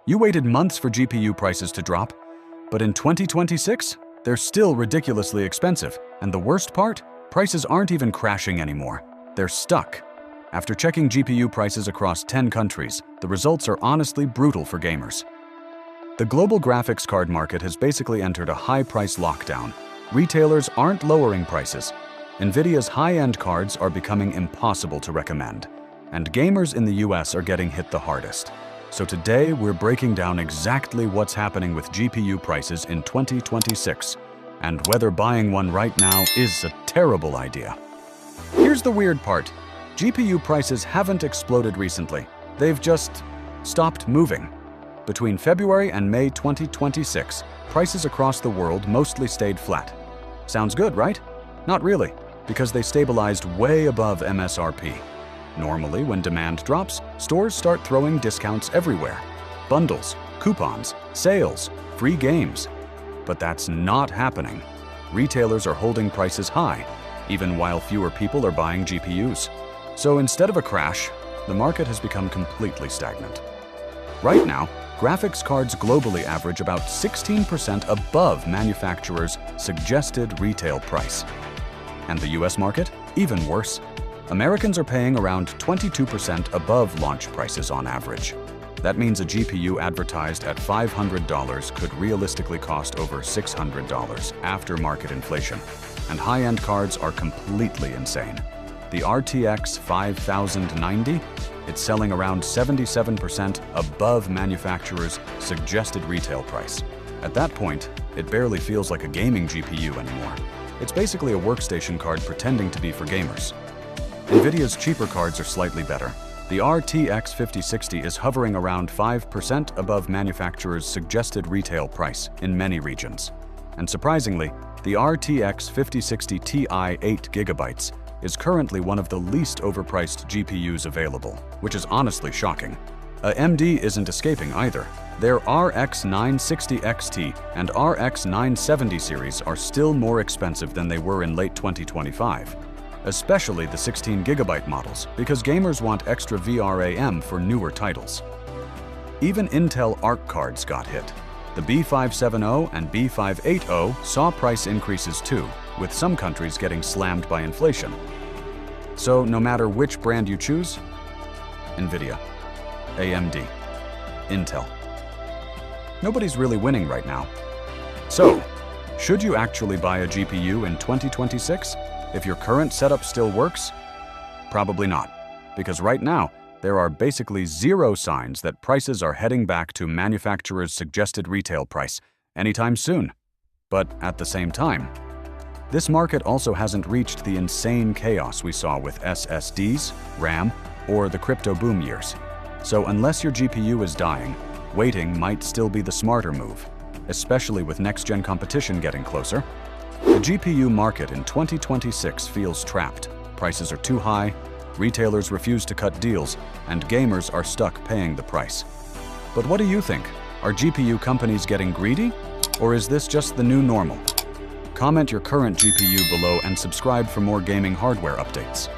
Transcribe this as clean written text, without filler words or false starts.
You waited months for GPU prices to drop, but in 2026, they're still ridiculously expensive. And the worst part? Prices aren't even crashing anymore. They're stuck. After checking GPU prices across 10 countries, the results are honestly brutal for gamers. The global graphics card market has basically entered a high-price lockdown. Retailers aren't lowering prices. Nvidia's high-end cards are becoming impossible to recommend. And gamers in the US are getting hit the hardest. So today, we're breaking down exactly what's happening with GPU prices in 2026, and whether buying one right now is a terrible idea. Here's the weird part. GPU prices haven't exploded recently. They've just stopped moving. Between February and May 2026, prices across the world mostly stayed flat. Sounds good, right? Not really, because they stabilized way above MSRP. Normally, when demand drops, stores start throwing discounts everywhere. Bundles, coupons, sales, free games. But that's not happening. Retailers are holding prices high, even while fewer people are buying GPUs. So instead of a crash, the market has become completely stagnant. Right now, graphics cards globally average about 16% above manufacturers' suggested retail price. And the US market? Even worse. Americans are paying around 22% above launch prices on average. That means a GPU advertised at $500 could realistically cost over $600 after market inflation. And high-end cards are completely insane. The RTX 5090, it's selling around 77% above manufacturer's suggested retail price. At that point, it barely feels like a gaming GPU anymore. It's basically a workstation card pretending to be for gamers. Nvidia's cheaper cards are slightly better. The RTX 5060 is hovering around 5% above manufacturer's suggested retail price in many regions. And surprisingly, the RTX 5060 Ti 8GB is currently one of the least overpriced GPUs available, which is honestly shocking. AMD isn't escaping either. Their RX 960 XT and RX 970 series are still more expensive than they were in late 2025. Especially the 16GB models, because gamers want extra VRAM for newer titles. Even Intel Arc cards got hit. The B570 and B580 saw price increases too, with some countries getting slammed by inflation. So no matter which brand you choose, Nvidia, AMD, Intel. Nobody's really winning right now. So, should you actually buy a GPU in 2026? If your current setup still works? Probably not, because right now, there are basically zero signs that prices are heading back to manufacturer's suggested retail price anytime soon. But at the same time, this market also hasn't reached the insane chaos we saw with SSDs, RAM, or the crypto boom years. So unless your GPU is dying, waiting might still be the smarter move, especially with next-gen competition getting closer. The GPU market in 2026 feels trapped. Prices are too high, retailers refuse to cut deals, and gamers are stuck paying the price. But what do you think? Are GPU companies getting greedy? Or is this just the new normal? Comment your current GPU below and subscribe for more gaming hardware updates.